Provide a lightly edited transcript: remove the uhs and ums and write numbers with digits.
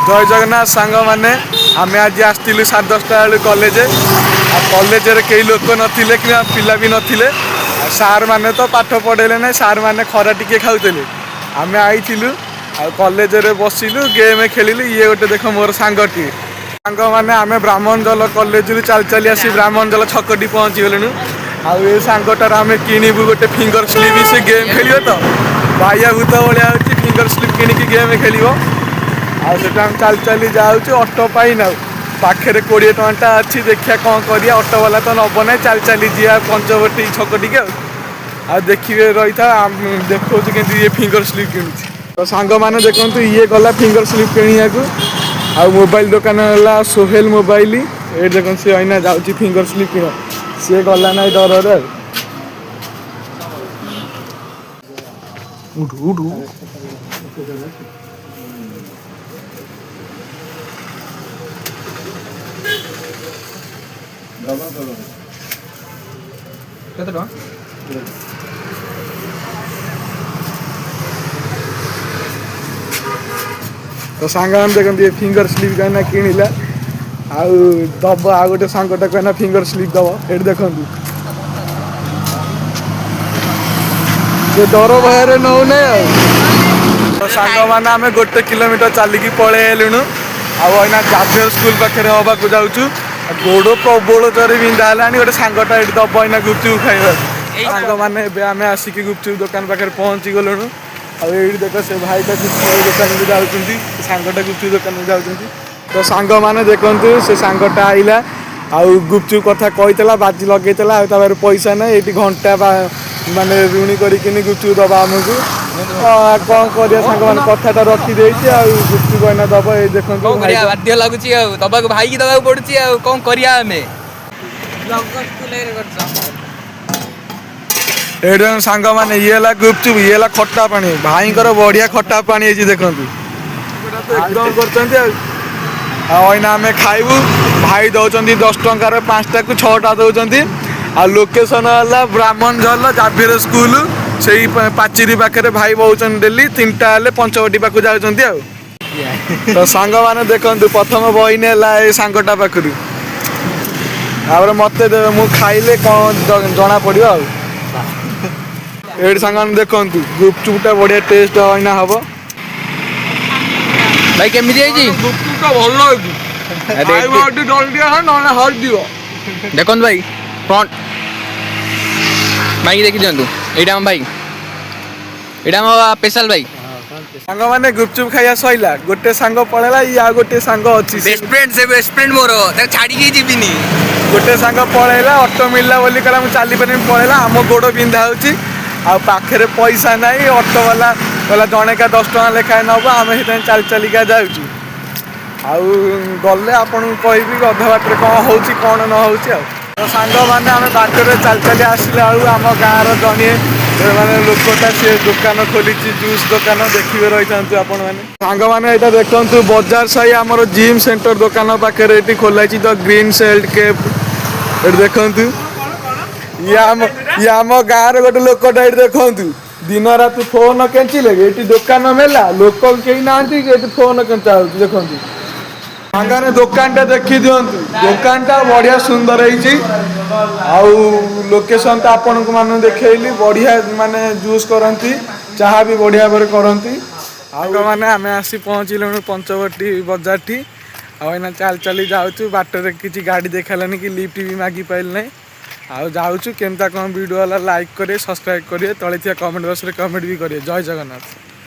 जय जगन्नाथ सांग मैंने आम आज आसलु 10:30 बेलू कॉलेज कॉलेज कई लोक नथिले कि पिला भी नथिले सार मैंने तो पाठ पढ़ेले ना सार मैंने खरा टिके खाऊले आम आईलु कॉलेज बसिलु गेम खेलिलु ये गोटे देख मोर सांगटी सांग मैंने आम ब्राह्मणजल कॉलेज चल चली आसी ब्राह्मणजल छकटी पहुँची गलु आउ सांगटार आम किणबू गोटे फिंगर स्लीप से गेम खेल तो बाया भूत भाया हो फिंगर स्लीप किणिकी गेम खेल आटा चल चली जाऊँ अटो पाई ना पाखे 20 टंका अच्छी देखिए कौन करिया ऑटो वाला तो नब ना चल चली जा पंचवटी छकटी आ देखिए रही था देखो कि फिंगर स्लीप कि तो सांग मैंने देखते ये गला फिंगर स्लीप किणा आ मोबाइल दुकान है सोहेल मोबाइल ये देख सी अना जाऊँगी फिंगर स्लीप किण सी गला ना डर उठू उठू केते टका तो सांग देखते फिंगर स्लीप कहना किणिला दब आ गोटे सांगटा कहना फिंगर स्लीप दब ये देखु से डर भय नौ तो सांग मैंने आम 1 किलोमीटर चलिकी पलैलुणु आईना जाभियर स्कूल पाखे हवाक जाऊँ गोड़ प्रबल जरे बिंधा है गोटे सांगटा ये दब ना गुपचुप खाइबा सांग मैंने आम आसिक गुपचुप दुकान पाखे पहुँची गलुणु ये देख से भाईटा गुपचुप दुकान को जाऊँगी सांगटा गुपचुप दुकान को जाऊँगी तो सांग मैंने देखते से सांगटा आइला आउ गुपचुप कथा कहीला बाजी लगेला पैसा ना ये घंटा माने ऋणी करके गुपचुप दबा आमको कौन कर सांग मैंने कथा रखीदे गुपचुप ना दब ये देखो बाध्य लगुच दबा भाई की दबा पड़ुची कौन करिया ये सांग मैंने ये गुपचुप ये खट्टा पानी भाई बढ़िया खट्टा पानी देखते एकदम करना आम खाइबू भाई दौरान 10 टंकार 5टा को 6टा दौरान आ लोकेशन है ब्राह्मणजल जाभियर स्कूल से पाचेरी पाखे भाई बहुचन डेली 3टा हेल्ले पंचवटी पाक जाऊँगी तो सांग मैंने देखते प्रथम बहिनी है सांगटा पाखु मत खाइले कौन जना पड़ो ये सांग देखु गुपचुपटा बढ़िया टेस्ट अना हम भाई केमी गुपचुपटा भल देखो भाई फ्रंट भाई देखी दिंतु यहाँ भाई यहाँ स्पेशल भाई सांग मैंने गुपचुप खाइया सैला गोटे सांग पड़ेला या गोटे सांग अच्छी बेस्ट फ्रेंड मोर छाड़ी जीविनी गोटे सांग पड़ेला ऑटो मिलला बोली कहला मुझे चली पारे पड़ेला आम गोड़ बिंधा होखे पैसा ना ऑटो वाला कहला जने का 10 टका लेखाए नब आम से चल चलिका जाऊँ गले आपन कहि अधा बाटर कौन हो कौन न हो तो सांग मैंने आम बाटर चल चली आसला आम गाँव जड़े मैंने लोकटा सी दुकान खोली जूस दुकान देखिए रही था आपण मैंने सांग मैंने यहाँ देखु बजार साही आमर जिम सेंटर दुकान पाखे ये खोलाई द ग्रीन सेल्ट केप ये देखु ये आम गाँव गोटे लोकटा ये देखु दिन रात फोन केचिले ये दुकान मेला लोक कहीं ना फोन केचा हो देखु सांगाने दुकानटा देखी दिंतु दुकानटा बढ़िया सुंदर लोकेशन तो आपण को मान देखली बढ़िया माने जूस करती चाहा भी बढ़िया भाव करती मैंने आम आसी पहुँचलु पंचवटी बजार टी आना चल चली जाऊँ बाटर किसी गाड़ी देखालानी कि लिफ्ट भी मागी पाइल ना आऊँ केमता कौन वीडियो वाला लाइक करें सब्सक्राइब करें तले कमेंट बॉक्स में कमेंट भी करें जय जगन्नाथ।